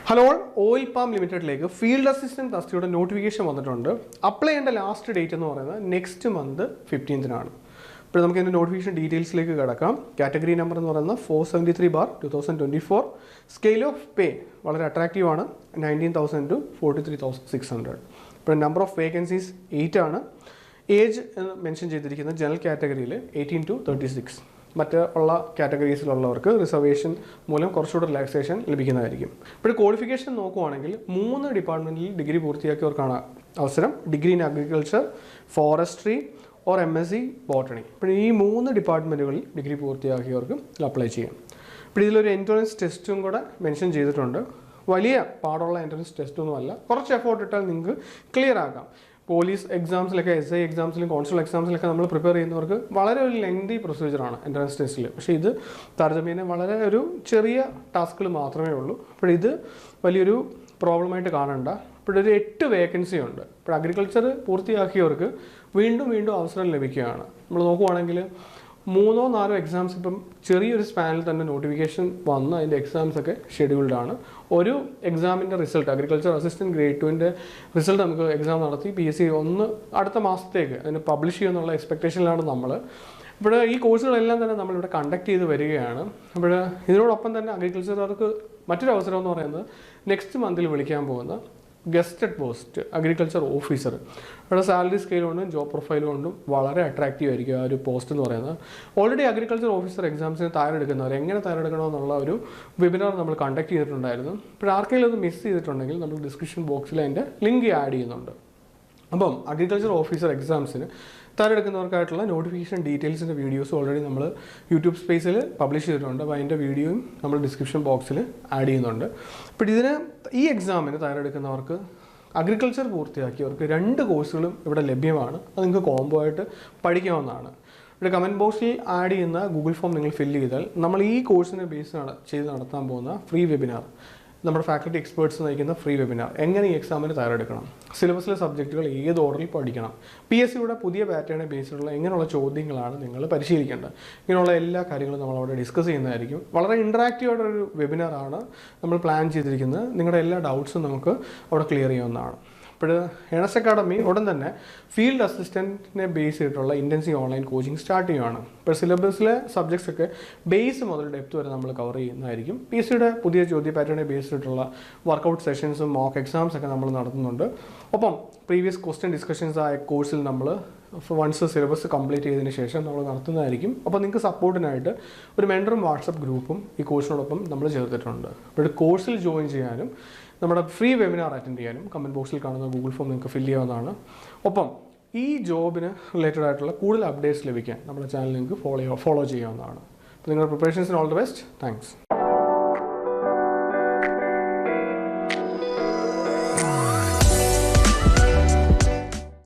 Hello oil palm ലിമിറ്റഡിലേക്ക് field assistant തസ്തികയുടെ notification വന്നിട്ടുണ്ട്. Apply ചെയ്യേണ്ട ലാസ്റ്റ് ഡേറ്റ് എന്ന് പറയുന്നത് നെക്സ്റ്റ് മന്ത് 15-നാണ്. ഇപ്പോൾ നമുക്ക് ഇതിൻ്റെ നോട്ടിഫിക്കേഷൻ ഡീറ്റെയിൽസിലേക്ക് കിടക്കാം. കാറ്റഗറി നമ്പർ എന്ന് പറയുന്നത് 473/2024. സ്കെയിൽ ഓഫ് പേ വളരെ അട്രാക്റ്റീവ് ആണ്, 19,000 to 43,600. ഇപ്പോൾ നമ്പർ ഓഫ് വേക്കൻസീസ് 8 ആണ്. ഏജ് മെൻഷൻ ചെയ്തിരിക്കുന്നത് ജനറൽ കാറ്റഗറിയിൽ 18 to 36. മറ്റ് ഉള്ള കാറ്റഗറീസിലുള്ളവർക്ക് റിസർവേഷൻ മൂലം കുറച്ചുകൂടെ റിലാക്സേഷൻ ലഭിക്കുന്നതായിരിക്കും. ഇപ്പോൾ ക്വാളിഫിക്കേഷൻ നോക്കുവാണെങ്കിൽ 3 ഡിപ്പാർട്ട്മെൻറ്റിൽ ഡിഗ്രി പൂർത്തിയാക്കിയവർക്കാണ് അവസരം. Degree in agriculture, forestry or MSc botany. ഇപ്പോൾ ഈ 3 ഡിപ്പാർട്ട്മെൻറ്റുകളിൽ ഡിഗ്രി പൂർത്തിയാക്കിയവർക്ക് അപ്ലൈ ചെയ്യാം. ഇപ്പോൾ ഇതിലൊരു എൻട്രൻസ് ടെസ്റ്റും കൂടെ മെൻഷൻ ചെയ്തിട്ടുണ്ട്. വലിയ പാടുള്ള എൻട്രൻസ് ടെസ്റ്റൊന്നുമല്ല, കുറച്ച് എഫോർട്ട് ഇട്ടാൽ നിങ്ങൾക്ക് ക്ലിയർ ആക്കാം. പോലീസ് എക്സാംസിലൊക്കെ, SI എക്സാംസിലും കോൺസ്റ്റബിൾ എക്സാംസിലൊക്കെ നമ്മൾ പ്രിപ്പയർ ചെയ്യുന്നവർക്ക് വളരെ ഒരു ലെങ്തി പ്രൊസീജിയറാണ് എൻട്രൻസ് ടെസ്റ്റിൽ. പക്ഷേ ഇത് താരതമ്യേന വളരെ ഒരു ചെറിയ ടാസ്കുകൾ മാത്രമേ ഉള്ളൂ. അപ്പോൾ ഇത് വലിയൊരു പ്രോബ്ലമായിട്ട് കാണണ്ട. ഇപ്പോഴൊരു 8 വേക്കൻസി ഉണ്ട്. ഇപ്പോൾ അഗ്രികൾച്ചർ പൂർത്തിയാക്കിയവർക്ക് വീണ്ടും അവസരം ലഭിക്കുകയാണ്. നമ്മൾ നോക്കുവാണെങ്കിൽ 3-4 എക്സാംസ് ഇപ്പം ചെറിയൊരു സ്പാനിൽ തന്നെ നോട്ടിഫിക്കേഷൻ വന്ന് അതിൻ്റെ എക്സാംസൊക്കെ ഷെഡ്യൂൾഡ് ആണ്. ഒരു എക്സാമിൻ്റെ റിസൾട്ട്, അഗ്രികൾച്ചർ അസിസ്റ്റൻറ്റ് ഗ്രേഡ് 2ൻ്റെ റിസൾട്ട് നമുക്ക് എക്സാം നടത്തി PSC അടുത്ത മാസത്തേക്ക് അതിന് പബ്ലിഷ് ചെയ്യുമെന്നുള്ള എക്സ്പെക്റ്റേഷനിലാണ് നമ്മൾ. ഇപ്പോൾ ഈ കോഴ്സുകളെല്ലാം തന്നെ നമ്മളിവിടെ കണ്ടക്ട് ചെയ്ത് വരികയാണ്. അപ്പോൾ ഇതിനോടൊപ്പം തന്നെ അഗ്രികൾച്ചറുകാർക്ക് മറ്റൊരു അവസരം എന്ന് പറയുന്നത് നെക്സ്റ്റ് മന്തിൽ വിളിക്കാൻ പോകുന്ന ഗസ്റ്റഡ് പോസ്റ്റ് അഗ്രികൾച്ചർ ഓഫീസർ. അവിടെ സാലറി സ്കെയിൽ കൊണ്ടും ജോബ് പ്രൊഫൈൽ കൊണ്ടും വളരെ അട്രാക്റ്റീവ് ആയിരിക്കും ആ ഒരു പോസ്റ്റ് എന്ന് പറയുന്നത്. ഓൾറെഡി അഗ്രികൾച്ചർ ഓഫീസർ എക്സാംസിന് തയ്യാറെടുക്കുന്നവർ എങ്ങനെ തയ്യാറെടുക്കണമെന്നുള്ള ഒരു വെബിനാർ നമ്മൾ കണ്ടക്ട് ചെയ്തിട്ടുണ്ടായിരുന്നു. ഇപ്പോൾ ആർക്കെങ്കിലും അത് മിസ് ചെയ്തിട്ടുണ്ടെങ്കിൽ നമ്മൾ ഡിസ്ക്രിപ്ഷൻ ബോക്സിൽ അതിൻ്റെ ലിങ്ക് ആഡ് ചെയ്യുന്നുണ്ട്. അപ്പം അഗ്രികൾച്ചർ ഓഫീസർ എക്സാംസിന് തയ്യാറെടുക്കുന്നവർക്കായിട്ടുള്ള നോട്ടിഫിക്കേഷൻ ഡീറ്റെയിൽസിൻ്റെ വീഡിയോസ് ഓൾറെഡി നമ്മൾ യൂട്യൂബ് സ്പേസിൽ പബ്ലിഷ് ചെയ്തിട്ടുണ്ട്. അപ്പോൾ അതിൻ്റെ വീഡിയോയും നമ്മൾ ഡിസ്ക്രിപ്ഷൻ ബോക്സിൽ ആഡ് ചെയ്യുന്നുണ്ട്. അപ്പോൾ ഈ എക്സാമിന് തയ്യാറെടുക്കുന്നവർക്ക് അഗ്രികൾച്ചർ പൂർത്തിയാക്കിയവർക്ക് 2 കോഴ്സുകളും ഇവിടെ ലഭ്യമാണ്. അത് നിങ്ങൾക്ക് കോംബോ ആയിട്ട് പഠിക്കാവുന്നതാണ്. ഇവിടെ കമൻറ്റ് ബോക്സിൽ ആഡ് ചെയ്യുന്ന ഗൂഗിൾ ഫോം നിങ്ങൾ ഫില്ല് ചെയ്താൽ നമ്മൾ ഈ കോഴ്സിനെ ബേസ് ചെയ്ത് നടത്താൻ പോകുന്ന ഫ്രീ വെബിനാർ, നമ്മുടെ ഫാക്കൽറ്റി എക്സ്പേർട്സ് നയിക്കുന്ന ഫ്രീ വെബിനാർ, എങ്ങനെ ഈ എക്സാമിന് തയ്യാറെടുക്കണം, സിലബസിലെ സബ്ജക്റ്റുകൾ ഏത് ഓർഡറിൽ പഠിക്കണം, PSCയുടെ പുതിയ പാറ്റേണെ ബേസിലുള്ള എങ്ങനെയുള്ള ചോദ്യങ്ങളാണ് നിങ്ങൾ പരിശീലിക്കേണ്ടത്, ഇങ്ങനെയുള്ള എല്ലാ കാര്യങ്ങളും നമ്മളവിടെ ഡിസ്കസ് ചെയ്യുന്നതായിരിക്കും. വളരെ ഇൻറ്ററാക്റ്റീവ് ആയിട്ടൊരു വെബിനാറാണ് നമ്മൾ പ്ലാൻ ചെയ്തിരിക്കുന്നത്. നിങ്ങളുടെ എല്ലാ ഡൗട്ട്സും നമുക്ക് അവിടെ ക്ലിയർ ചെയ്യാവുന്നതാണ്. ഇപ്പോൾ ഏണസ്റ്റ് അക്കാഡമി ഉടൻ തന്നെ ഫീൽഡ് അസിസ്റ്റൻറ്റിനെ ബേസ് ചെയ്തിട്ടുള്ള ഇൻറ്റൻസീവ് ഓൺലൈൻ കോച്ചിങ് സ്റ്റാർട്ട് ചെയ്യുകയാണ്. ഇപ്പോൾ സിലബസിലെ സബ്ജക്ട്സ് ഒക്കെ ബേസ് മുതൽ ഡെപ്ത് വരെ നമ്മൾ കവർ ചെയ്യുന്നതായിരിക്കും. PSCയുടെ പുതിയ ചോദ്യ പാറ്റേണെ ബേസ് ചെയ്തിട്ടുള്ള വർക്കൗട്ട് സെഷൻസും മോക്ക് എക്സാംസ് ഒക്കെ നമ്മൾ നടത്തുന്നുണ്ട്. ഒപ്പം പ്രീവിയസ് ക്വസ്റ്റ്യൻ ഡിസ്കഷൻസ് ആയ കോഴ്സിൽ നമ്മൾ വൺസ് സിലബസ് കംപ്ലീറ്റ് ചെയ്തതിന് ശേഷം നമ്മൾ നടത്തുന്നതായിരിക്കും. അപ്പോൾ നിങ്ങൾക്ക് സപ്പോർട്ടിനായിട്ട് ഒരു മെൻറ്ററും വാട്സപ്പ് ഗ്രൂപ്പും ഈ കോഴ്സിനോടൊപ്പം നമ്മൾ ചേർത്തിട്ടുണ്ട്. അപ്പോൾ കോഴ്സിൽ ജോയിൻ ചെയ്യാനും നമ്മുടെ ഫ്രീ വെബിനാർ അറ്റൻഡ് ചെയ്യാനും കമൻറ്റ് ബോക്സിൽ കാണുന്ന ഗൂഗിൾ ഫോം നിങ്ങൾക്ക് ഫില്ല് ചെയ്യാവുന്നതാണ്. ഒപ്പം ഈ ജോബിന് റിലേറ്റഡ് ആയിട്ടുള്ള കൂടുതൽ അപ്ഡേറ്റ്സ് ലഭിക്കാൻ നമ്മുടെ ചാനൽ നിങ്ങൾക്ക് ഫോളോ ചെയ്യാവുന്നതാണ്. അപ്പോൾ നിങ്ങളുടെ പ്രിപ്പറേഷൻസിന് ഓൾ ദി ബെസ്റ്റ്. താങ്ക്സ്.